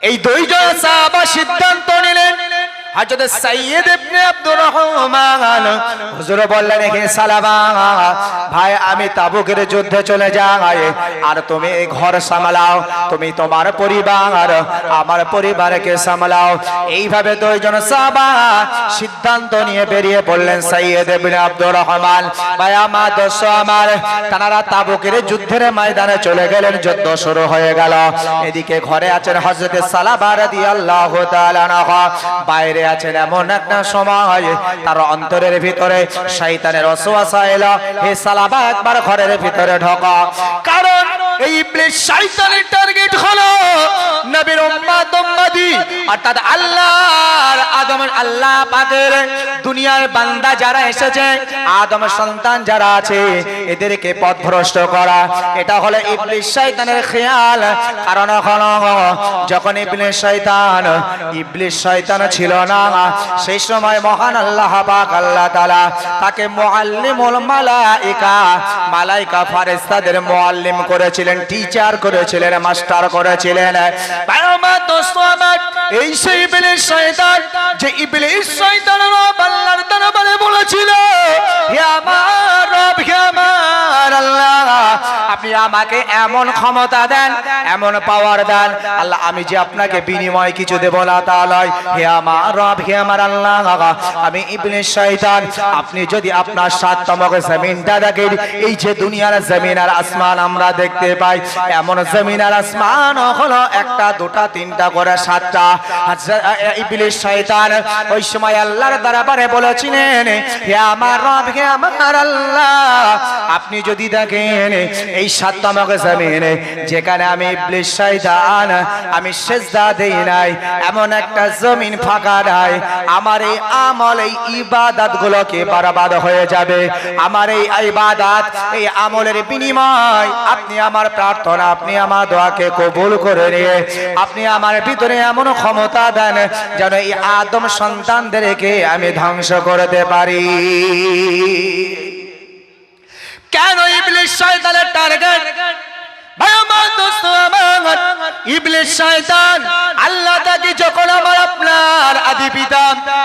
এই দুইজন সাহাবা সিদ্ধান্ত নিলেন। হযরত সাইয়্যিদ ইবনে আব্দুর রহমান হুজুর বললেন, হে সালামা ভাই, আমি তাবুকের যুদ্ধে চলে যাই, আর তুমি এই ঘর সামলাও, তুমি তোমার পরিবার, আমার পরিবারকে সামলাও। এইভাবে দুইজন সাহাবা সিদ্ধান্ত নিয়ে বেরিয়ে পড়লেন। সাইয়্যিদ ইবনে আব্দুর রহমান ভাই আমার দোস্ত আমার, তারা তাবুকের যুদ্ধের ময়দানে চলে গেলেন। যুদ্ধ শুরু হয়ে গেল। এদিকে ঘরে আছেন হযরত সালাবা রাদিয়াল্লাহু তাআলা আনহু, বাইরে আছেন। এমন একটা সময় তার অন্তরের ভিতরে শয়তানের ওয়াসওয়াসা এলো, হে সালাবা একবার ঘরের ভিতরে ঢোকো। কারণ এই ইবলিস শয়তানের টার্গেট হলো নবীর উম্মত উম্মতি, অর্থাৎ আল্লাহর আল্লাহ পাকের দুনিয়ার বান্দা যারা এসেছে, আদম সন্তান যারা আছে, এদেরকে পথভ্রষ্ট করা। এটা হলো ইবলিস শয়তানের খেয়াল। কারণ হলো যখন ইবলিস শয়তান ছিল না, সেই সময় মহান আল্লাহ পাক আল্লাহ তাআলা তাকে মুআল্লিমুল মালায়েকা ফেরেশতাদের মুআল্লিম করেছিলেন, টিচার করেছিলেন, মাস্টার করেছিলেন। আমার দোস্ত আমার, এই সেই ইবলিস শয়তান, যে ইবলিস শয়তান রব আল্লাহর দরবারে বলেছিল, হে আমার রব, হে আমার আল্লাহ, আপনি আমাকে এমন ক্ষমতা দেন, এমন পাওয়ার দেন আল্লাহ, আমি যে আপনাকে বিনিময় কিছু দেব না তা নয়। হে আমার রব, হে আমার আল্লাহ, আমি ইবলিস শয়তান, আপনি যদি আপনার সাততম জমিনটা দেখেন, এই যে দুনিয়ার জমিন আর আসমান আমরা দেখতে পাই, এমন জমিন আর আসমান হলো একটা, দুটা, তিনটা করে সাতটা। ইবলিস শয়তান ওই সময় আল্লাহর দরবারে বলেছিলেন, হে আমার রব, হে আমার আল্লাহ, আপনি যদি দেখেন এই সাততম জমিনে যেখানে আমি ইবলিস শয়তান আমি সিজদা দেই নাই, এমন একটা জমিন ফাঁকা নাই, আমার এই আমল, এই ইবাদত গুলোকে বরবাদ হয়ে যাবে। আমার এই ইবাদত, এই আমলের বিনিময় আপনি আমার প্রার্থনা, আপনি আমার দোয়াকে কবুল করে নিয়ে আপনি আমার ভিতরে এমন ক্ষমতা দেন যেন এই আদম সন্তানদেরকে আমি ধ্বংস করতে পারি। কেন ইবলিস শয়তানের টার্গেট? ভাই আমার দোস্ত আমার, ইবলিস শয়তান আল্লাহ তাকে যখন আমার আপনার আদি পিতা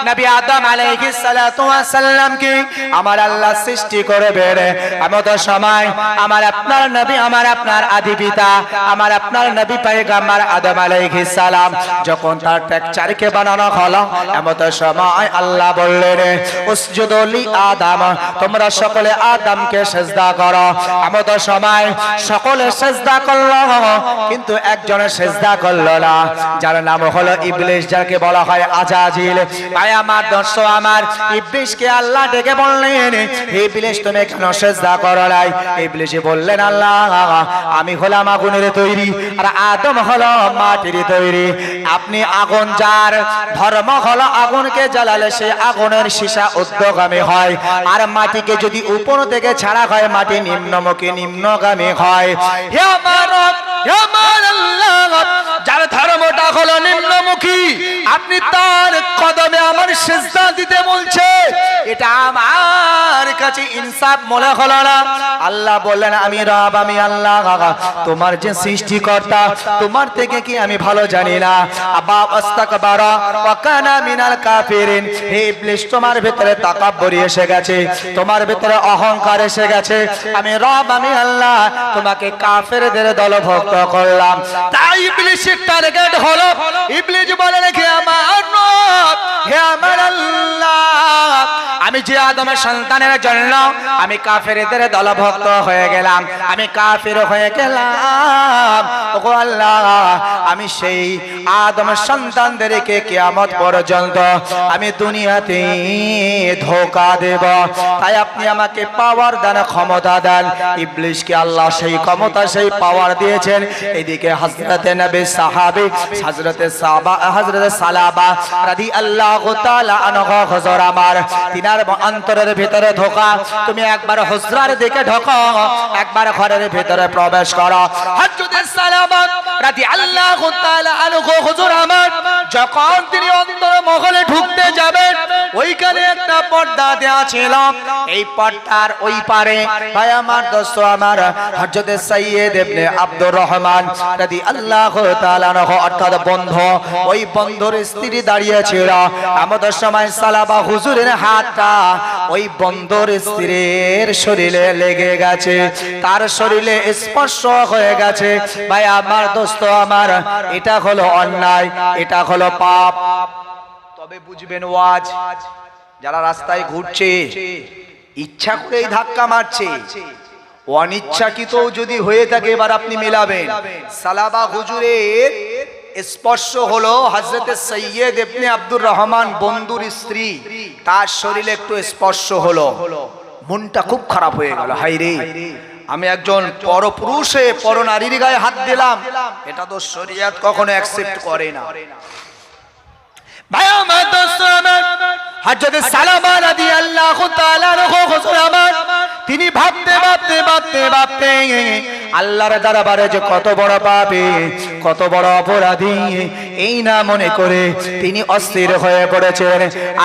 নবী আদম আলাইহিস সালাতু ওয়াস সালামকে আমার আল্লাহ সৃষ্টি করবেন, এমন সময় আমার আপনার নবী, আমার আপনার আদি পিতা, আমার আপনার নবী পয়গম্বর আদম আলাইহিস সালাম যখন তার টেকচারকে বানানো হলো, এমন সময় আল্লাহ বললেন, উসজুদু লি আদম, তোমরা সকলে আদমকে সিজদা করো। এমন সময় সকলে সিজদা করলো, কিন্তু একজনের সিজদা করলো না, যার নাম হলো ইবলিস, যাকে বলা হয় আজাজিল। ভাই আমার দোস্ত আমার, ইবলিসকে আল্লাহ ডেকে বললেন, হে ইবলিস তুমি কেন সিজদা করো নাই? ইবলিস বললেন, আল্লাহ আমি হলাম আগুনের তৈরি আর আদম হলো মাটির তৈরি। আপনি আগুন, যার ধর্ম হলো আগুনকে জ্বালালে সে আগুনের সীসা ঊর্ধ্বগামী হয়, আর মাটিকে যদি উপর থেকে ছাড়া হয় মাটি নিম্নমুখী, নিম্নগামী হয়। হে আমার রব, হে আমার আল্লাহ, যার ধর্মটা হলো নিম্নমুখী, আপনি তার কদমে আমার সিজদা দিতে বলছে, এটা আমার কাছে ইনসাফ মনে হলো না। আল্লাহ বললেন, আমি রব, আমি আল্লাহ, তোমার যে সৃষ্টিকর্তা, তোমার থেকে কি আমি ভালো জানি না? আবা আস্তাকবারা ওয়া কানা মিনাল কাফিরিন। হে ইবলিস, তোমার ভিতরে তাকাব্বুরি এসে গেছে, তোমার ভিতরে অহংকার এসে গেছে। আমি রব, আমি আল্লাহ, তোমাকে কাফেরদের দলভুক্ত করলাম। তাই ইবলিসের টার্গেট হলো, ইবলিস বলে রেখে আমার রব, হে আমার আল্লাহ, আমি যে আদমের সন্তানের জন্য আমি কাফেরদের দলভুক্ত হয়ে গেলাম, আমি কাফের হয়ে গেলাম, ওগো আল্লাহ, আমি সেই আদমের সন্তানদেরকে কিয়ামত পর্যন্ত আমি দুনিয়াতে ধোঁকা দেব। তাই আপনি আমাকে পাওয়ার দেন, ক্ষমতা দেন। ইবলিসকে আল্লাহ সেই ক্ষমতা, সেই পাওয়ার দিয়েছেন। এদিকে হযরতে নবী সাহাবী হযরতে সালাবা রাদিয়াল্লাহু তাআলা আনহু, হুজুর আমার, তিনার অন্তরের ভিতরে ঢোকা, তুমি একবার হুজরার দিকে ঢোকো, একবার ঘরের ভিতরে প্রবেশ করো। হযরতে সালাবা রাদিয়াল্লাহু তাআলা আনহু, হুজুর আমার, যখন তিনি অন্তর মহলে ঢুকতে যাবেন ওইখানে একটা পর্দা দেওয়া ছিল, এই পর্দার ওই পারে ভাই আমার দোস্ত আমার হযরত সাইয়্যিদ ইবনে আব্দুর রহমান রাদিয়াল্লাহু তাআলা আনহু অর্থাৎ বন্ধ, ওই বন্ধুর স্ত্রী দাঁড়িয়ে ছিল। আমাদের সময় সালাবা হুজুরের হাতটা ওই বন্ধুর স্ত্রীর শরীরে লেগে গেছে, তার শরীরে স্পর্শ হয়ে গেছে। ভাই আমার দোস্ত আমার, এটা হলো অন্যায়, এটা হলো পাপ। তবে বুঝবেন ওয়াজ, যারা রাস্তায় ঘুরছে ইচ্ছা করেই ধাক্কা মারছে, অনিচ্ছাকৃত যদি হয়ে থাকে এবার আপনি মেলাবেন। সালাবা হুজুরের স্পর্শ হলো হযরত সাইয়্যিদ ইবনে আব্দুর রহমান বন্ধুর স্ত্রী, তার শরীরে একটু স্পর্শ হলো, মনটা খুব খারাপ হয়ে গেল। হাই রে, আমি একজন পরপুরুষে পরনারীর গায়ে হাত দিলাম, এটা তো শরীয়ত কখনো অ্যাকসেপ্ট করে না। ভাই আমার দোস্ত আমার হযরত সালামা রাদিয়াল্লাহু তাআলা আনহু হুজুর আমার, তিনি ভাবতে ভাবতে ভাবতে ভাবতে আল্লাহর দরবারে যে কত বড় পাপী, কত বড় অপরাধী, এই না মনে করে তিনি অস্থির হয়ে পড়েছেন।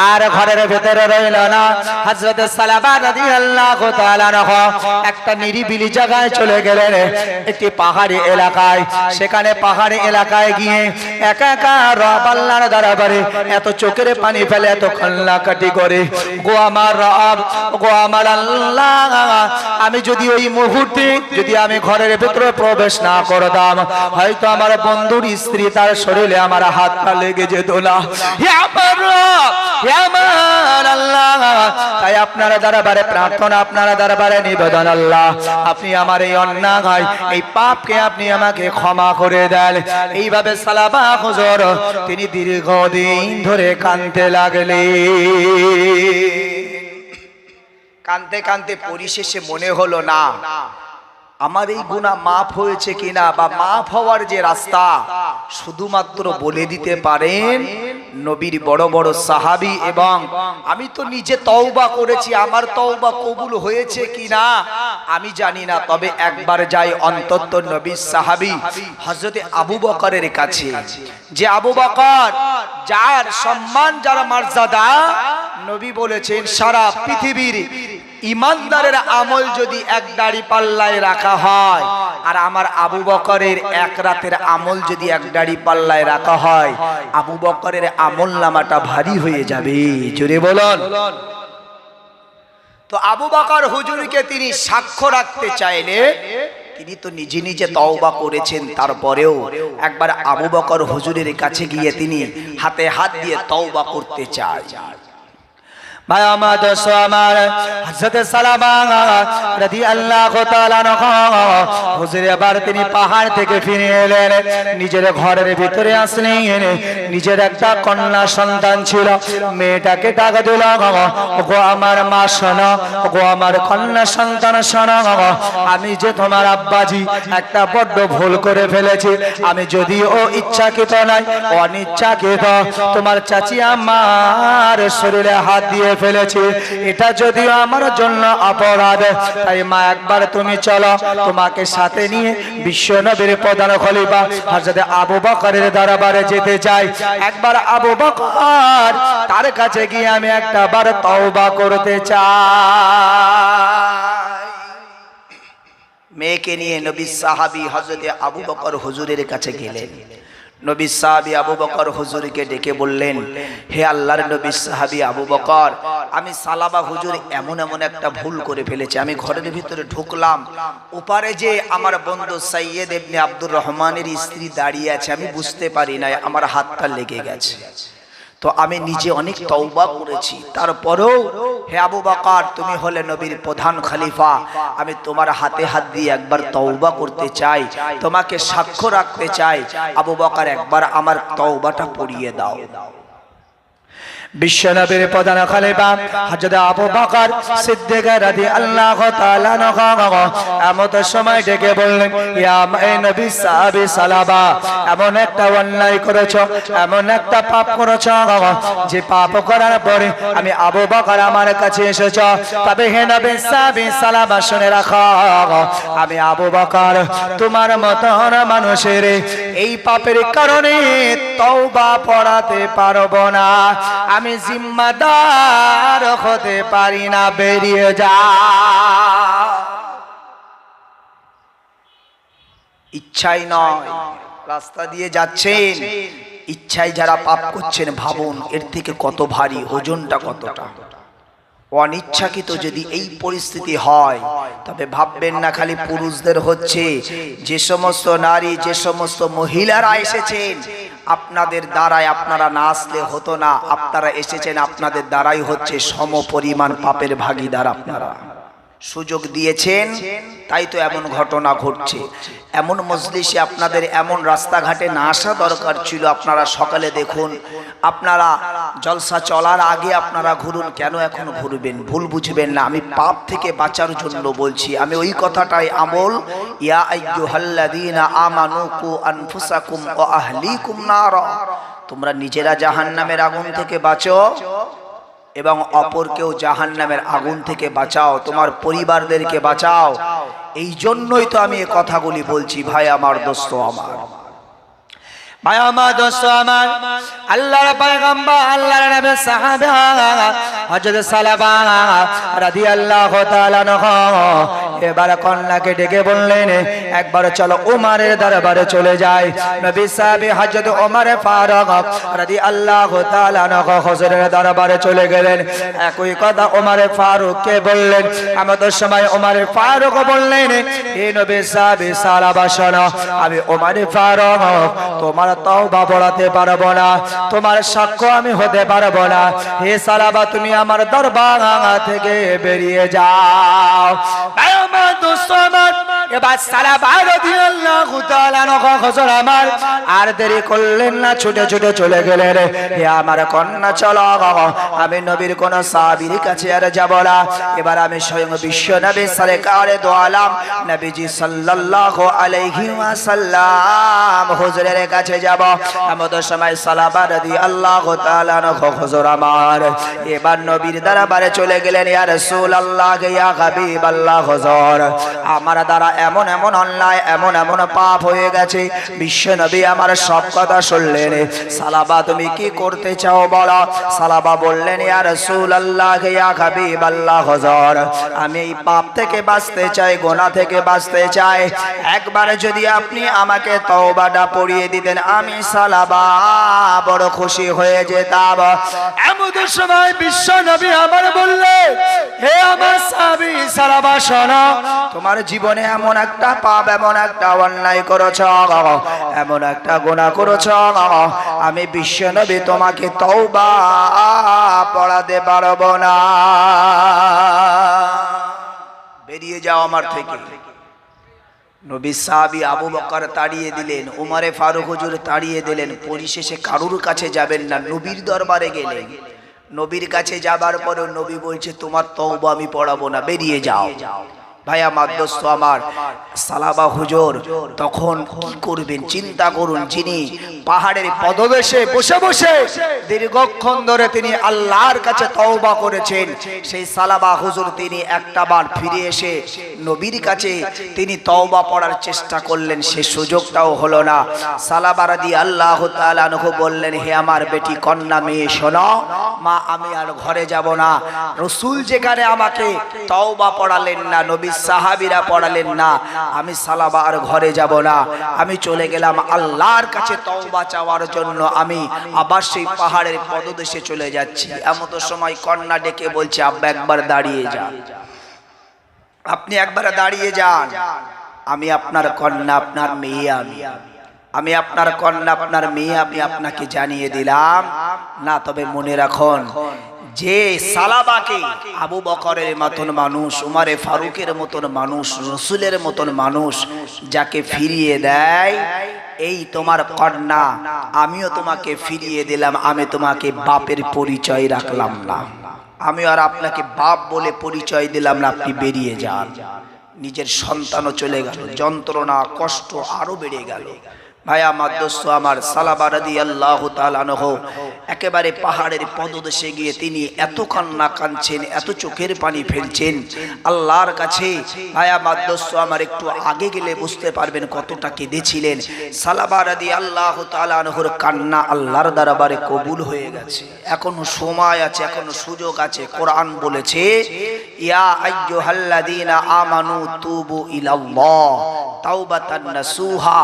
আর ঘরের ভেতরে রইল না। হযরত সালামা রাদিয়াল্লাহু তাআলা আনহু একটা নিরিবিলি জায়গায় চলে গেলেন, একটি পাহাড়ি এলাকায়। সেখানে পাহাড়ি এলাকায় গিয়ে একা একা রব আল্লাহর দরবারে এত চোখের পানি ফেলে, এত কান্নাকাটি করে, গো আমার রব, গো আমার আল্লাহ, আমি যদি ওই মুহূর্তে যদি আমি ঘরের ভেতরে প্রবেশ না করতাম, হয়তো আমার বন্ধুর স্ত্রী তার শরীরে আমার হাতটা লেগে যেত না। হে আমার রব, হে আমার আল্লাহ, তাই আপনারা দরবারে প্রার্থনা, আপনারা দরবারে নিবেদন, আল্লাহ আপনি আমার এই অন্যায়, এই পাপকে আপনি আমাকে ক্ষমা করে দেন। এইভাবে সালাবা হুজুর তিনি দীর্ঘদিন ধরে কাঁদতে লাগলেন। কাঁদতে কাঁদতে পরিশেষে মনে হলো না আমার এই গুনাহ মাফ হয়েছে কিনা, বা মাফ হওয়ার যে রাস্তা শুধুমাত্র বলে দিতে পারেন নবীর বড় বড় সাহাবী। এবং আমি তো নিজে তওবা করেছি, আমার তওবা কবুল হয়েছে কিনা আমি জানি না, তবে একবার যাই অন্তত নবীর সাহাবী হযরত আবু বকরের কাছে, যে আবু বকর যার সম্মান, যার মর্যাদা, নবী বলেছেন সারা পৃথিবীর ইমানদারের আমল যদি এক দাড়ি পাল্লায় রাখা হয়, আর আমার আবু বকরের এক রাতের আমল যদি এক দাড়ি পাল্লায় রাখা হয়, আবু বকরের আমল নামাটা ভারী হয়ে যাবে। জোরে বলুন। তো আবু বকর হুজুরকে তিনি সাক্ষ্য রাখতে চাইলে, তিনি তো নিজে নিজে তওবা করেছেন, তারপরেও একবার আবু বকর হুজুরের কাছে গিয়ে তিনি হাতে হাত দিয়ে তওবা করতে চায়। ভাই আমার দোস্ত আমার হযরত সালামা রাদিয়াল্লাহু তাআলা আনহু হুজুর এবার তিনি পাহাড় থেকে ফিরে এলেন, নিজের ঘরের ভিতরে আসলেন। নিজের একটা কন্যা সন্তান ছিল, মেয়েটাকে ডাক দিল, গো আমার মা শোনো, গো আমার কন্যা সন্তান শোনো, আমি যে তোমার আব্বাজি একটা বড্ড ভুল করে ফেলেছি। আমি যদিও ইচ্ছাকৃত নয়, অনিচ্ছাকৃত তোমার চাচি আমার শরীরে হাত দিয়ে ফেলেছি, এটা যদিও আমার জন্য অপরাধ। তাই মা একবার তুমি চলো, তোমাকে সাথে নিয়ে বিশ্বনবীর প্রধান খলিফা হযরত আবু বকরের দরবারে যেতে চাই। একবার আবু বকর তার কাছে গিয়ে আমি একটা বার তওবা করতে চাই। মেয়েকে নিয়ে নবী সাহাবী হযরত আবু বকর হুজুরের কাছে গেলেন। নবী সাহাবী আবু বকর হুজুরকে ডেকে বললেন, হে আল্লাহর নবী সাহাবী আবু বকর, আমি সালাবা হুজুর এমন এমন একটা ভুল করে ফেলেছি। আমি ঘরের ভিতরে ঢুকলাম, ওপারে যে আমার বন্ধু সাইয়্যিদ ইবনে আব্দুর রহমানের স্ত্রী দাঁড়িয়ে আছে, আমি বুঝতে পারি না, আমার হাতটা লেগে গেছে। তো আমি নিজে অনেক তওবা করেছি, তারপরেও হে আবু বকর, তুমি হলে নবীর প্রধান খলিফা, আমি তোমার হাতে হাত দিয়ে একবার তওবা করতে চাই, তোমাকে সাক্ষ্য রাখতে চাই। আবু বকর একবার আমার তওবাটা পড়িয়ে দাও। বিশ্বনবীর প্রধান খলিফা হযরত আবু বকর সিদ্দিক রাদিয়াল্লাহু তাআলা আনহু এমত সময় ডেকে বললেন, ইয়া নবী সাহাবী সালাবা, এমন একটা অন্যায় করেছো, এমন একটা পাপ করেছো, যে পাপ করার পরে আমি আবু বকর আমার কাছে এসেছো। তবে হে নবী সাহাবী সালাবা, শুনে রাখো, আমি আবু বকর তোমার মত মানুষের এই পাপের কারণে তওবা পড়াতে পারবো না, আমি জিম্মাদার হতে পারি না, বেরিয়ে যা। ইচ্ছাই নয়, রাস্তা দিয়ে যাচ্ছেন, ইচ্ছায় যারা পাপ করছেন ভাবুন এর থেকে কত ভারী, ওজনটা কতটা। অনিচ্ছাকৃত যদি এই পরিস্থিতি হয় তবে ভাববেন না খালি পুরুষদের হচ্ছে, যে সমস্ত নারী যে সমস্ত মহিলারা এসেছেন আপনাদের দ্বারাই, আপনারা না আসলে হতো না, আপনারা এসেছেন আপনাদের দ্বারাই হচ্ছে, সমপরিমাণ পাপের ভাগীদার আপনারা। সুযোগ দিয়েছেন তাই তো এমন ঘটনা ঘটছে। এমন মজলিসে আপনাদের এমন রাস্তাঘাটে না আসা দরকার ছিল। আপনারা সকালে দেখুন, আপনারা জলসা চলার আগে আপনারা ঘুরুন, কেন এখন ঘুরবেন? ভুল বুঝবেন না, আমি পাপ থেকে বাঁচার জন্য বলছি। আমি ওই কথাটাই আমল, ইয়া আইয়ুহাল্লাযীনা আমানু কু আনফুসাকুম ওয়া আহলিকুম নারা, তোমরা নিজেরা জাহান্নামের আগুন থেকে বাঁচো এবং অপরকেও জাহান্নামের আগুন থেকে বাঁচাও, তোমার পরিবারদেরকে বাঁচাও। এই জন্যই তো আমি এই কথাগুলি বলছি। ভাই আমার, দোস্ত আমার, ভাই আমার, দোস্ত আমার, আল্লাহর পয়গম্বর, আল্লাহর নবী, সাহাবা হযরত সালাবা রাদিয়াল্লাহু তাআলা আনহু এবার কন্যাকে ডেকে বললেন, একবার চলো ওমরের দরবারে চলে যাই। নবী সাহাবী হযরত ওমর ফারুক রাদিয়াল্লাহু তাআলা আনহু হুজুরের দরবারে চলে গেলেন। একই কথা ওমর ফারুককে বললেন। আমাদের সময় ওমর ফারুক বললেন, হে নবী সাহাবী সালাবা শোনো, আমি ওমর ফারুক তোমার তওবা পড়াতে পারবো না, তোমার সাক্ষ্য আমি হতে পারবো না। হে সালাবা, তুমি আমার দরবার থেকে বেরিয়ে যাও। আমার দোস্ত আমার, এবার সালাবা রাদিয়াল্লাহু তাআলা আনহু হুজুর আমার আর দেরি করলেন না, ছুটে ছুটে চলে গেলেন। হে আমার কন্যা চলো, আমি নবীর কোন সাহাবীর কাছে আর যাব না, এবার আমি স্বয়ং বিশ্ব নবী সরকারে দো আলম নবীজি সাল্লাল্লাহু আলাইহি ওয়াসাল্লাম হুজুরের কাছে যাব। আমাদের সময় সালাবা রাদিয়াল্লাহু তাআলা আনহু হুজুর আমার এবার নবীর দরবারে চলে গেলেন। ইয়া রাসূলুল্লাহ, ইয়া হাবিবাল্লাহ হুজুর, আমার দ্বারা এমন এমন অন্যায়, এমন এমন পাপ হয়ে গেছে, বিশ্ব নবী আমার সব কথা শুনলেন। সালাবা, তুমি কি করতে চাও বলো? সালাবা বললেন, ইয়া রাসূলুল্লাহ, ইয়া হাবিবাল্লাহ হুজুর, আমি এই পাপ থেকে বাঁচতে চাই, গুনাহ থেকে বাঁচতে চাই। একবার যদি আপনি আমাকে তওবাটা পড়িয়ে দিতেন, আমি সালাবা বড় খুশি হয়ে যেতাম। এমন সময় বিশ্ব নবী আমার বললেন, হে আমার সাহাবী সালাবা শোনো, তোমার জীবনে এমন একটা পাপ, এমন একটা অন্যায় করেছ, এমন একটা গুনাহ করেছ, আমি বিশ্ব নবী তোমাকে তওবা পড়াতে পারবো না, বেরিয়ে যাও আমার থেকে। নবী সাহাবী আবু বকর তাড়িয়ে দিলেন, উমরে ফারুক হুজুর তাড়িয়ে দিলেন। পরিশেষে কারুর কাছে যাবেন না, নবীর দরবারে গেলেন। নবীর কাছে যাবার পরে নবী বলছে, তোমার তওবা আমি পড়াবো না, বেরিয়ে যাও। ভাই আমার, দোস্ত আমার, সালাবা হুজুর তখন কি করবেন চিন্তা করুন। যিনি পাহাড়ের পদদেশে বসে বসে দীর্ঘক্ষণ ধরে তিনি আল্লাহর কাছে তওবা করেছেন, সেই সালাবা হুজুর তিনি একটা বার ফিরে এসে নবীর কাছে তিনি তওবা পড়ার চেষ্টা করলেন, সে সুযোগটাও হলো না। সালাবা রাদিয়াল্লাহু তাআলা আনহু বললেন, হে আমার বেটি কন্যা মেয়ে শোনো, মা আমি আর ঘরে যাব না। রাসূল যেখানে আমাকে তওবা পড়ালেন না, নবী সাহাবীরা পড়ালেন না, আমি সালাবা আর ঘরে যাব না, আমি চলে গেলাম আল্লাহর কাছে তওবা চাওয়ার জন্য। আমি আবার সেই পাহাড়ের পদদেশে চলে যাচ্ছি। এমন সময় কন্যা ডেকে বলছে, আব্বা একবার দাঁড়িয়ে যান, আপনি একবার দাঁড়িয়ে যান, আমি আপনার কন্যা, আপনার মেয়ে, আমি আপনার কন্যা, আপনার মেয়ে, আমি আপনাকে জানিয়ে দিলাম না। তবে মনে রাখুন, যে সালাবাকে আবু বকরের মতন মানুষ, উমরে ফারুকের মতন মানুষ, রাসূলের মতন মানুষ যাকে ফিরিয়ে দেয়, এই তোমার কন্যা, আমিও তোমাকে ফিরিয়ে দিলাম। আমি তোমাকে বাপের পরিচয় রাখলাম না, আমি আর আপনাকে বাপ বলে পরিচয় দিলাম না, আপনি বেরিয়ে যান। নিজের সন্তানও চলে গেল, যন্ত্রণা কষ্ট আরো বেড়ে গেল। ভাই আমার দোস্ত আমার, সালাবা রাদিয়াল্লাহু তাআলা আনহু একেবারে পাহাড়ের পদদেশে গিয়ে তিনি এত কান্না কাঁদছেন, এত চোখের পানি ফেলছেন আল্লাহর কাছে। ভাই আমার দোস্ত আমার, একটু আগে গেলে বুঝতে পারবেন কতটা কেঁদেছিলেন। সালাবা রাদিয়াল্লাহু তাআলা আনহুর কান্না আল্লাহর দরবারে কবুল হয়ে গেছে। এখনো সময় আছে, এখনো সুযোগ আছে। কোরআন বলেছে, ইয়া আইয়ুহাল্লাযীনা আমানু তুবু ইলাল্লাহ তাওবাতান নাসুহা,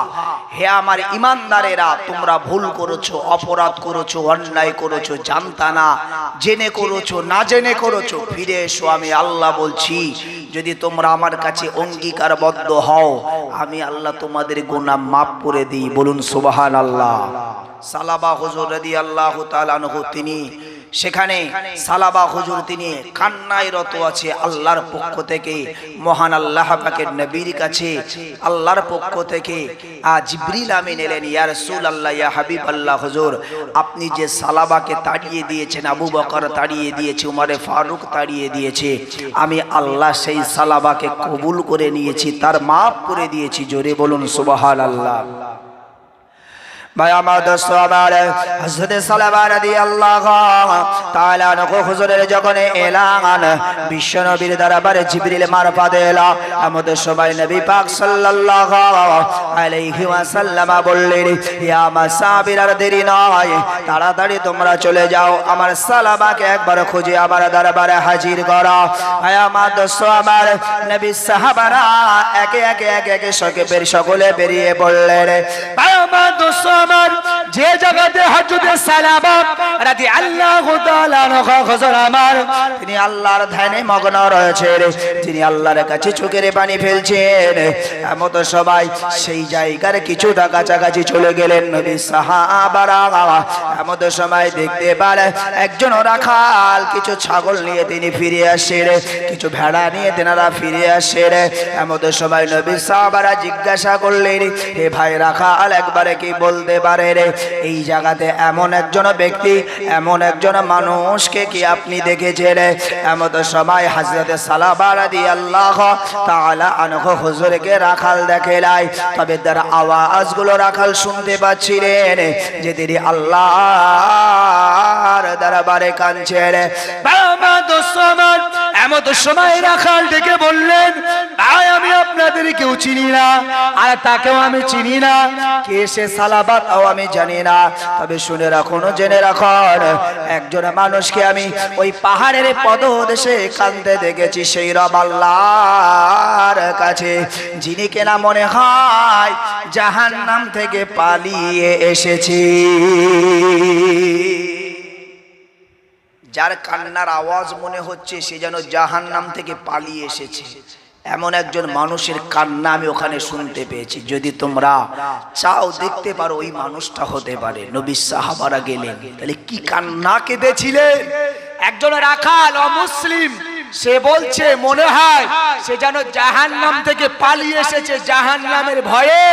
হে আমার ঈমানদারেরা, তোমরা ভুল করেছো, অপরাধ করেছো, অন্যায় করেছো, জানতা না, জেনে করেছো, না জেনে করেছো, ফিরে এসো। আমি আল্লাহ বলছি, যদি তোমরা আমার কাছে অঙ্গীকারবদ্ধ হও, আমি আল্লাহ তোমাদের গুনাহ মাফ করে দিই। বলুন সুবহানাল্লাহ। সালাবা হুজুর রাদিয়াল্লাহু তাআলা আনহু তিনি সেখানে, সালাবা হুজুর তিনি কান্নায় রত আছে। আল্লাহর পক্ষ থেকে, মহান আল্লাহ পাকের নবীর কাছে আল্লাহর পক্ষ থেকে জিবরিল আমিন এলেন, ইয়া রাসূলুল্লাহ, ইয়া হাবিবাল্লাহ, হুজুর আপনি যে সালাবাকে তাড়িয়ে দিয়েছেন, আবু বকর তাড়িয়ে দিয়েছে, উমরে ফারুক তাড়িয়ে দিয়েছে, আমি আল্লাহ সেই সালাবাকে কবুল করে নিয়েছি, তার মাফ করে দিয়েছি। জোরে বলুন সুবহানাল্লাহ। ভাই আমার দোস্ত আমার, হযরত সালাবা রাদিয়াল্লাহু তাআলা আনহু হুজুরের যখন এলান বিশ্ব নবীর দরবারে জিবরিল মারফতে এলো, আমাদের সবাই নবী পাক সাল্লাল্লাহু আলাইহি ওয়াসাল্লাম বললেন, ইয়া মাসাবির, আর দেরি নয়, তাড়াতাড়ি তোমরা চলে যাও, আমার সালাবাকে একবার খুঁজে আমার দরবারে হাজির করো। ভাই আমার দোস্ত আমার, নবী সাহাবারা একে একে সকলে বেরিয়ে পড়লেন। ভাই আমার দোস্ত আমার, যে জায়গাতে হযরত সালাবা রাদিয়াল্লাহু তাআলা আনহু হুজুর আমার তিনি আল্লাহর ধ্যানে মগ্ন রয়েছেন, তিনি আল্লাহর কাছে চোখের পানি ফেলছেন, এমত সবাই সেই জায়গার কিছুটা কাছাকাছি চলে গেলেন। নবী সাহাবারা এমত সময় দেখতে পারে একজন রাখাল কিছু ছাগল নিয়ে তিনি ফিরে আসেন, কিছু ভেড়া নিয়ে তেনারা ফিরে আসেন। এমত সময় নবী সাহাবারা জিজ্ঞাসা করলেন, হে ভাই রাখাল, একবারে কি বলতে পারে রে, এই জায়গাতে এমন একজন ব্যক্তি, এমন একজন মানুষকে কি আপনি দেখেছেন? এমত সময় হযরত সালাবা রাদিয়াল্লাহু তাআলা আনহু হুজুরকে রাখাল দেখেলাই, তবে তার আওয়াজগুলো রাখাল শুনতে পাচ্ছিলেন যে তিনি আল্লাহর দরবারে কাঁদছেন। বাবা দোস্ত আমার, এমত সময় রাখাল ডেকে বললেন, ভাই আমি আপনাদের কেউ চিনি না, আর তাকেও আমি চিনি না, কে সে সালাবা তাও আমি জানি না, তবে শুনে রাখুন, জেনে রাখুন, একজন মানুষকে আমি ওই পাহাড়ের পদদেশে কাঁদতে দেখেছি, সেই রব আল্লাহর কাছে, যিনি কেনা মনে হয় জাহান্নাম থেকে পালিয়ে এসেছি। যার কান্নার আওয়াজ মনে হচ্ছে সে যেন জাহান্নাম থেকে পালিয়ে এসেছে, এমন একজন মানুষের কান্না আমি ওখানে শুনতে পেয়েছি। যদি তোমরা চাও দেখতে পারো, ওই মানুষটা হতে পারে। নবী সাহাবারা গেলেন, তাহলে কি কান্না কেঁদেছিলেন। একজন রাখাল অমুসলিম, সে বলছে মনে হয় সে যেন জাহান্নাম থেকে পালিয়ে এসেছে, জাহান্নামের ভয়ে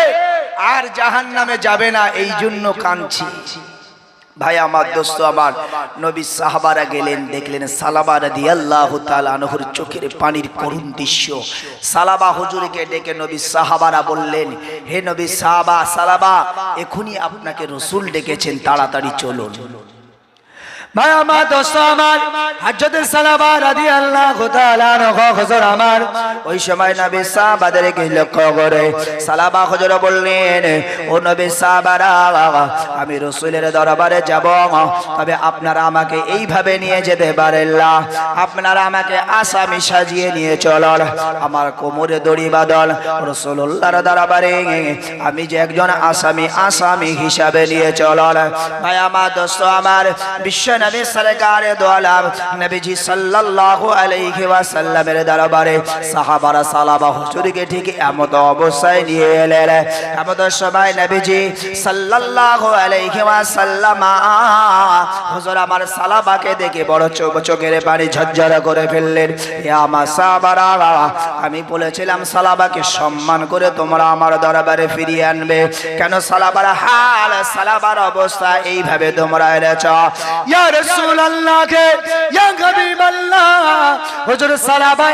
আর জাহান্নামে যাবে না, এই জন্য কাঁদছি। ভাই আমার দোস্ত আমার, নবী সাহাবারা গেলেন, দেখলেন সালাবা রাদিয়াল্লাহু তাআলা আনহুর চোখের পানির করুণ দৃশ্য। সালাবা হুজুরকে ডেকে নবী সাহাবারা বললেন, হে নবী সালাবা, এখনই আপনাকে রাসূল ডেকেছেন, তাড়াতাড়ি চলুন। ভাই আমার দোস্ত আমার, হযরত সালাবা রাদিয়াল্লাহু তাআলা আনহু হুজুর আমার ওই সময় নবী সাহাবাদেরকে লক্ষ্য করে সালাবা হুজুর বললেন, ও নবী সাহাবারা, আমি রাসূলের দরবারে যাব, তবে আপনারা আমাকে এইভাবে নিয়ে যেতে পারেন না, আপনারা আমাকে আসামি সাজিয়ে নিয়ে চলুন, আমার কোমরে দড়ি বাঁধন, রাসূলুল্লাহর দরবারে আমি যে একজন আসামি হিসাবে নিয়ে চলুন। ভাই আমার দোস্ত আমার, বিশ্ব নবী সরকারে দো আলম নবীজি সাল্লাল্লাহু আলাইহি ওয়াসাল্লামের দরবারে সাহাবারা সালাবা হুজুরকে ঠিক এমত অবস্থায় নিয়ে এলেন। এমত সময় নবীজি সাল্লাল্লাহু আলাইহি ওয়াসাল্লাম হুজুর আমার সালাবাকে দেখে বড় চোখের পানি ঝরঝর করে ফেললেন। হে আমার সাহাবারা, আমি বলেছিলাম সালাবাকে সম্মান করে তোমরা আমার দরবারে ফিরিয়ে আনবে, কেন সালাবার হাল, সালাবার অবস্থা এইভাবে তোমরা এনেছ? ইয়া রাসূলুল্লাহ কে, ইয়া হাবিবাল্লাহ, হুজুর সালাবা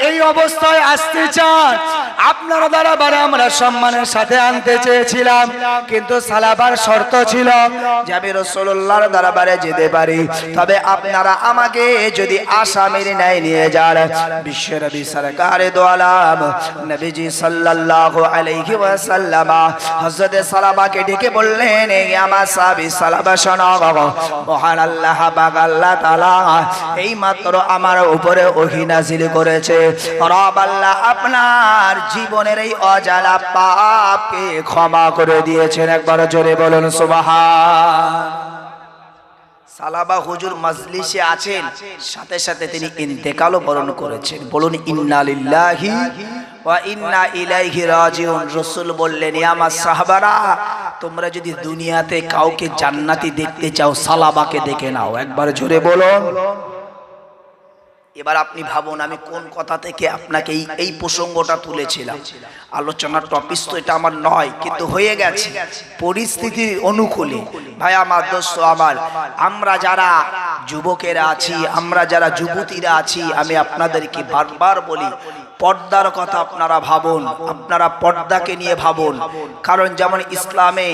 এই অবস্থায় আসতে চান, আপনার দরবারে আমরা সম্মানের সাথে আনতে চেয়েছিলাম, কিন্তু সালাবার শর্ত ছিল যে আমি রাসূলুল্লাহর দরবারে যেতে পারি, তবে আপনারা আমাকে যদি আসামির ন্যায় নিয়ে যান। বিশ্বনবী সরকারে দো আলম নবীজি সাল্লাল্লাহু আলাইহি ওয়াসাল্লাম হযরত সালাবাকে ডেকে বললেন, আমার সাহাবী সালাবা শোনো, মহান আল্লাহ পাক আল্লাহ তাআলা এই মাত্র আমার উপরে ওহী নাযিল করেছে, রব আল্লাহ আপনার জীবনের এই অজালা পাপকে ক্ষমা করে দিয়েছেন। একবার জোরে বলুন সুবহান। সালাবা হুজুর মজলিসে আছেন, সাথে সাথে তিনি ইন্তেকালও বরণ করেছেন। বলুন ইন্না লিল্লাহি ওয়া ইন্না ইলাইহি রাজিউন। রাসূল বললেন, আমার সাহাবারা, তোমরা যদি দুনিয়াতে কাউকে জান্নাতি দেখতে চাও সালাবাকে দেখে নাও। একবার জোরে বলুন। এবার আপনি ভাবুন আমি কোন কথা থেকে আপনাকে এই প্রসঙ্গটা তুলেছিলাম। আলোচনার টপিক তো এটা আমার নয়, কিন্তু হয়ে গেছে পরিস্থিতির অনুকূলে। ভাই আমার, দোস্ত আমার, আমরা যারা যুবকেরা আছি, আমরা যারা যুবতীরা আছি, আমি আপনাদেরকে বারবার বলি পর্দার কথা আপনারা ভাবুন, আপনারা পর্দাকে নিয়ে ভাবুন। কারণ যেমন ইসলামে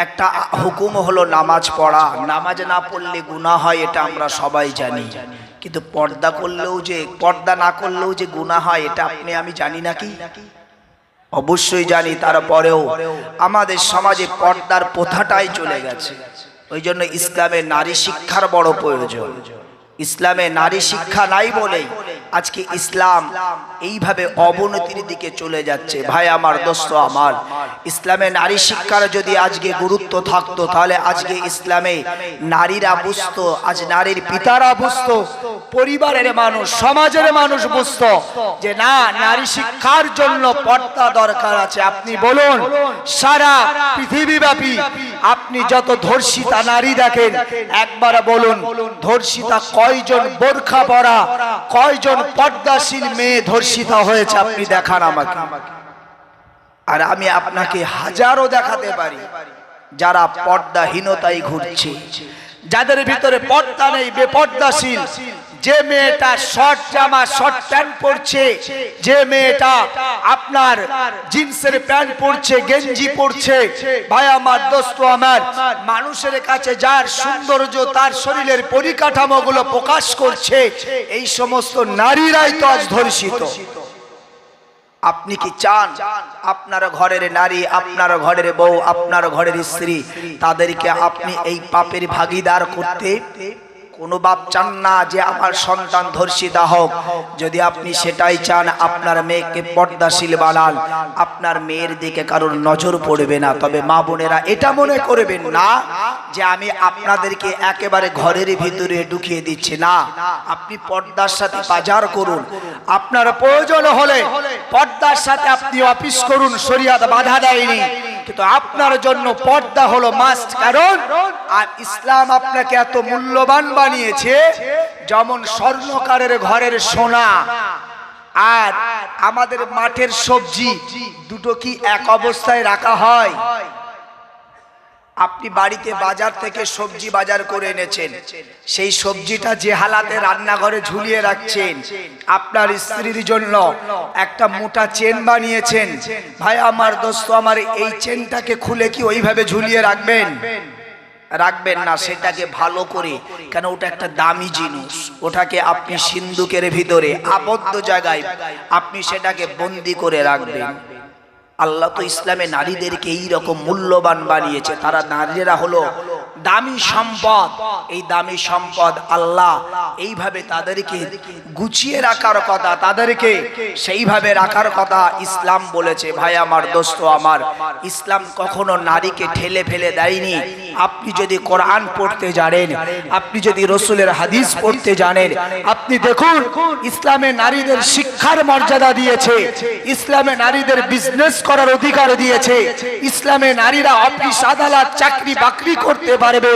একটা হুকুম হলো নামাজ পড়া, নামাজ না পড়লে গুনাহ হয়, এটা আমরা সবাই জানি। কিন্তু পর্দা করলেও যে, পর্দা না করলেও যে গুনাহ হয়, এটা আপনি আমি জানি নাকি? অবশ্যই জানি। তারপরেও আমাদের সমাজে পর্দার প্রথাটাই চলে গেছে। ওই জন্য ইসলামে নারী শিক্ষার বড় প্রয়োজন। ইসলামে নারী শিক্ষা নাই বলেই আজকে ইসলাম এইভাবে অবনতির দিকে চলে যাচ্ছে। ভাই আমার, দোস্ত আমার, ইসলামে নারী শিক্ষার যদি আজকে গুরুত্ব থাকতো, তাহলে আজকে ইসলামে নারীরা বুঝতো, আজ নারীর পিতারা বুঝতো, পরিবারের মানুষ, সমাজের মানুষ বুঝতো যে না, নারী শিক্ষার জন্য পর্দা দরকার আছে। আপনি বলুন, সারা পৃথিবীব্যাপী আপনি যত ধর্ষিতা নারী দেখেন, একবার বলুন ধর্ষিতা কয়জন, বোরখা পরা কয়জন পর্দাশীল মেয়ে ধর্ষিতা হয়েছে আপনি দেখান আমাকে। আর আমি আপনাকে হাজারো দেখাতে পারি যারা পর্দাহীনতায় ঘুরছে, যাদের ভিতরে পর্দা নেই, বেপর্দাশীল। যে মেয়েটা শর্ট জামা, শর্ট প্যান্ট পরছে, যে মেয়েটা আপনার জিন্সের প্যান্ট পরছে, গেঞ্জি পরছে, ভাই আমার, দোস্ত আমার, মানুষের কাছে যার সৌন্দর্য, তার শরীরের পরিকাঠামোগুলো প্রকাশ করছে, এই সমস্ত নারীরাই তো আজ ধর্ষিত। আপনি কি চান আপনার ঘরের নারী, আপনার ঘরের বউ, আপনার ঘরের স্ত্রী, তাদেরকে আপনি এই পাপের ভাগীদার করতে? কোনো বাপ চান না যে আমার সন্তান ধর্ষিতা হোক। যদি আপনি সেটাই চান, আপনার মেয়েকে পর্দাশীল বানান, আপনার মেয়ের দিকে কারোর নজর পড়বে না। তবে মা বোনেরা এটা মনে করবেন না যে আমি আপনাদেরকে একেবারে ঘরের ভিতরে ঢুকিয়ে দিচ্ছি না। আপনি পর্দার সাথে বাজার করুন, আপনার প্রয়োজন হলে পর্দার সাথে আপনি অফিস করুন, শরিয়াত বাধা দেয়নি, কিন্তু আপনার জন্য পর্দা হলো মাস্ট। কারণ আর ইসলাম আপনাকে এত মূল্যবান বানিয়েছে, যেমন স্বর্ণকারের ঘরের সোনা আর আমাদের মাঠের সবজি দুটো কি এক অবস্থায় রাখা হয়? আপনি বাড়িতে বাজার থেকে সবজি বাজার করে এনেছেন, সেই সবজিটা যে হালাতে রান্নাঘরে ঝুলিয়ে রাখছেন, আপনার স্ত্রীর জন্য একটা মোটা চেন বানিয়েছেন, ভাই আমার, দোস্ত আমার, এই চেনটাকে খুলে কি ওইভাবে ঝুলিয়ে রাখবেন? রাখবেন না। সেটাকে ভালো করে, কেন ওটা একটা দামি জিনিস, ওটাকে আপনি সিন্দুকের ভিতরে আবদ্ধ জায়গায় আপনি সেটাকে বন্দি করে রাখবেন। আল্লাহ তো ইসলামে নারীদেরকে এই রকম মূল্যবান বানিয়েছে। তারা নারীরা হলো দামি সম্পদ। এই দামি সম্পদ আল্লাহ এইভাবে তাদেরকে গুছিয়ে রাখার কথা, তাদেরকে সেইভাবে রাখার কথা ইসলাম বলেছে। ভাই আমার, দোস্ত আমার, ইসলাম কখনো নারীকে ঠেলে ফেলে দেয়নি। আপনি যদি কোরআন পড়তে জানেন, আপনি যদি রসুলের হাদিস পড়তে জানেন, আপনি দেখুন ইসলামে নারীদের শিক্ষার মর্যাদা দিয়েছে, ইসলামে নারীদের বিজনেস করার অধিকার দিয়েছে, ইসলামে নারীরা অফিস আদালত চাকরি বাকরি করতে পারবে,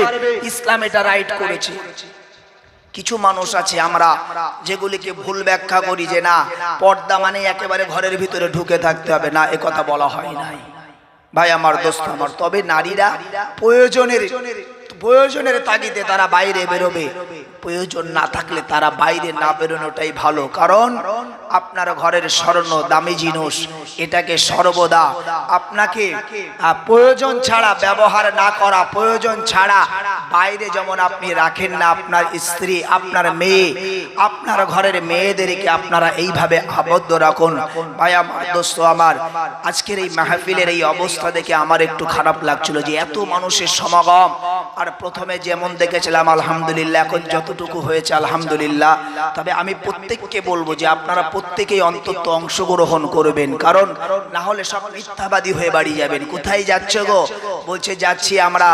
ইসলাম এটা রাইট করেছে। কিছু মানুষ আছে আমরা যেগুলিকে ভুল ব্যাখ্যা করি যে না, পর্দা মানে একেবারে ঘরের ভিতরে ঢুকে থাকতে হবে, না, এ কথা বলা হয় নাই। ভাই আমার, দোস্ত আমার, তবে নারীরা প্রয়োজনের তাগিদে তারা বাইরে বেরোবে, প্রয়োজন না থাকলে তারা বাইরে না বেরোনোটাই ভালো। কারণ আপনার ঘরের স্বর্ণ দামি জিনিস এটাকে সর্বদা আপনাকে প্রয়োজন ছাড়া ব্যবহার না করা, প্রয়োজন ছাড়া বাইরে যেমন আপনি রাখেন না আপনার স্ত্রী, আপনার মেয়ে, আপনার ঘরের মেয়েদেরকে আপনারা এইভাবে আবদ্ধ রাখুন। ভাই আমার দোস্ত আমার, আজকের এই মাহফিলের এই অবস্থা দেখে আমার একটু খারাপ লাগছিল যে এত মানুষের সমাগম। আর প্রথমে যেমন দেখেছিলাম আলহামদুলিল্লাহ, এখন যতটুকু হয়েছে আলহামদুলিল্লাহ। তবে আমি প্রত্যেককে বলবো যে আপনারা প্রত্যেকেই অন্তত অংশগ্রহণ করবেন, কারণ না হলে সব মিথ্যাবাদী হয়ে বাড়ি যাবেন। কোথায় যাচ্ছ গো? বলছে যাচ্ছি আমরা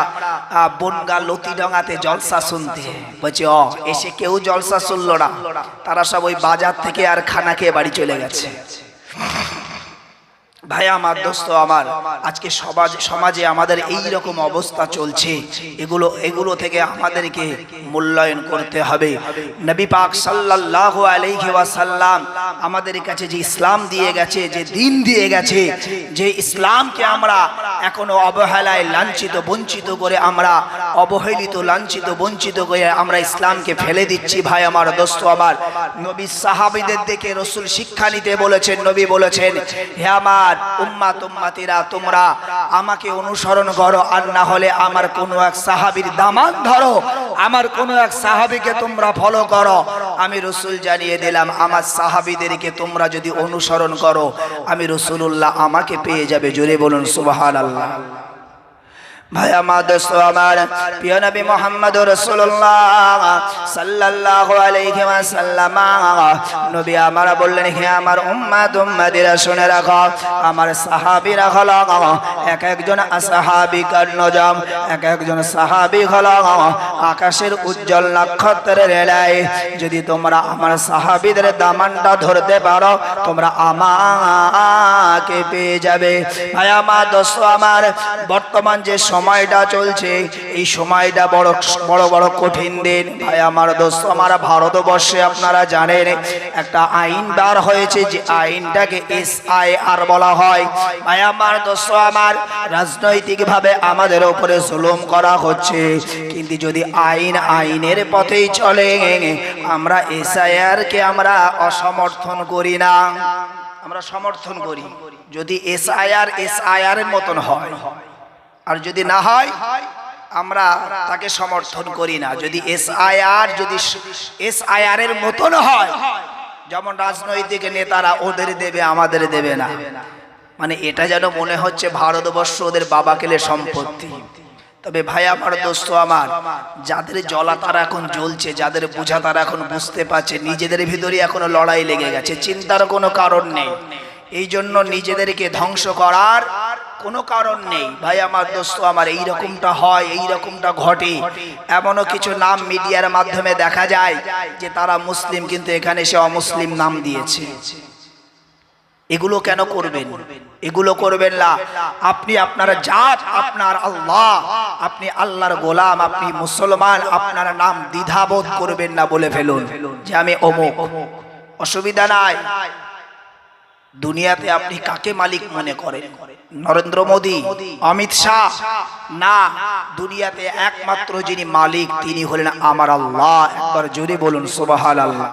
বনগা লতিডাঙ্গাতে জলসা শুনতে। বলছে এসে কেউ জলসা শুনলো না, তারা সব ওই বাজার থেকে আর খানা খেয়ে বাড়ি চলে গেছে। ভাই আমার দোস্ত আমার, আজকে সমাজে আমাদের এই রকম অবস্থা চলছে, এগুলো থেকে আমাদেরকে মূল্যায়ন করতে হবে। নবী পাক সাল্লাল্লাহু আলাইহি ওয়াসাল্লাম আমাদের কাছে যে ইসলাম দিয়ে গেছে, যে দ্বীন দিয়ে গেছে, যে ইসলামকে আমরা এখনো অবহেলায় লাঞ্ছিত বঞ্চিত করে, আমরা অবহেলিত লাঞ্ছিত বঞ্চিত করে আমরা ইসলামকে ফেলে দিচ্ছি। ভাই আমার দোস্ত আমার, নবী সাহাবীদের দেখে রাসূল শিক্ষা নিতে বলেছেন। নবী বলেছেন, হে আমার উম্মাত উম্মাতিরা, তোমরা আমাকে অনুসরণ করো, আর না হলে আমার কোনো এক সাহাবীর দামান ধরো, আমার কোনো এক সাহাবীকে তোমরা ফলো করো। আমি রাসূল জানিয়ে দিলাম, আমার সাহাবীদেরকে তোমরা যদি অনুসরণ করো, আমি রাসূলুল্লাহ আমাকে পেয়ে যাবে। জোরে বলুন সুবহানাল্লাহ। ভাই আমার দোস্ত আমার, প্রিয় নবী মুহাম্মদ রাসূলুল্লাহ সাল্লাল্লাহু আলাইহি ওয়াসাল্লাম নবী আমার বললেন, হে আমার উম্মত উম্মতিরা শুনে রাখো, আমার সাহাবীরা হলো এক একজন সাহাবী কার নজম, এক একজন সাহাবী হলো আকাশের উজ্জ্বল নক্ষত্রের রেলাই। যদি তোমরা আমার সাহাবীদের দামানটা ধরতে পারো, তোমরা আমাকে পেয়ে যাবে। ভাই আমার দোস্ত আমার, বর্তমান যে সময়টা চলছে, এই সময়টা বড় বড় বড় কঠিন দিন। ভাই আমার দোস্ত আমার, ভারতবর্ষে আপনারা জানেন একটা আইন বার হয়েছে, যে আইনটাকে SIR বলা হয়। ভাই আমার দোস্ত আমার, রাজনৈতিকভাবে আমাদের উপরে জুলুম করা হচ্ছে, কিন্তু যদি আইনের পথেই চলে, আমরা SIR কে আমরা অসমর্থন করি না, আমরা সমর্থন করি। যদি SIR এর মতন হয়, আর যদি না হয় আমরা তাকে সমর্থন করি না। যদি SIR এর মতন হয়, যেমন রাজনৈতিক নেতারা ওদের দেবে আমাদের দেবে না, মানে এটা যেন মনে হচ্ছে ভারতবর্ষ ওদের বাবা কেলে সম্পত্তি। তবে ভাই আমার দোস্ত আমার, যাদের জ্বলা তারা এখন জ্বলছে, যাদের বোঝা তারা এখন বুঝতে পারছে, নিজেদের ভিতরে এখনো লড়াই লেগে গেছে, চিন্তার কোনো কারণ নেই। এই জন্য নিজেদেরকে ধ্বংস করার কোনো কারণ নেই। ভাই আমার দোস্ত আমার, এই রকমটা হয়, এই রকমটা ঘটে। এমনও কিছু নাম মিডিয়ার মাধ্যমে দেখা যায় যে তারা মুসলিম, কিন্তু এখানে সে অমুসলিম নাম দিয়েছে। এগুলো কেন করবেন? এগুলো করবেন না। আপনি আপনার জাত, আপনার আল্লাহ, আপনি আল্লাহর গোলাম, আপনি মুসলমান, আপনার নাম দ্বিধাবোধ করবেন না, বলে ফেলুন যে আমি অমুক, অসুবিধা নাই। দুনিয়াতে আপনি কাকে মালিক মনে করেন? নরেন্দ্র মোদী, অমিত শাহ? না, দুনিয়াতে একমাত্র যিনি মালিক তিনি হলেন আমার আল্লাহ। একবার জোরে বলুন সুবহানাল্লাহ।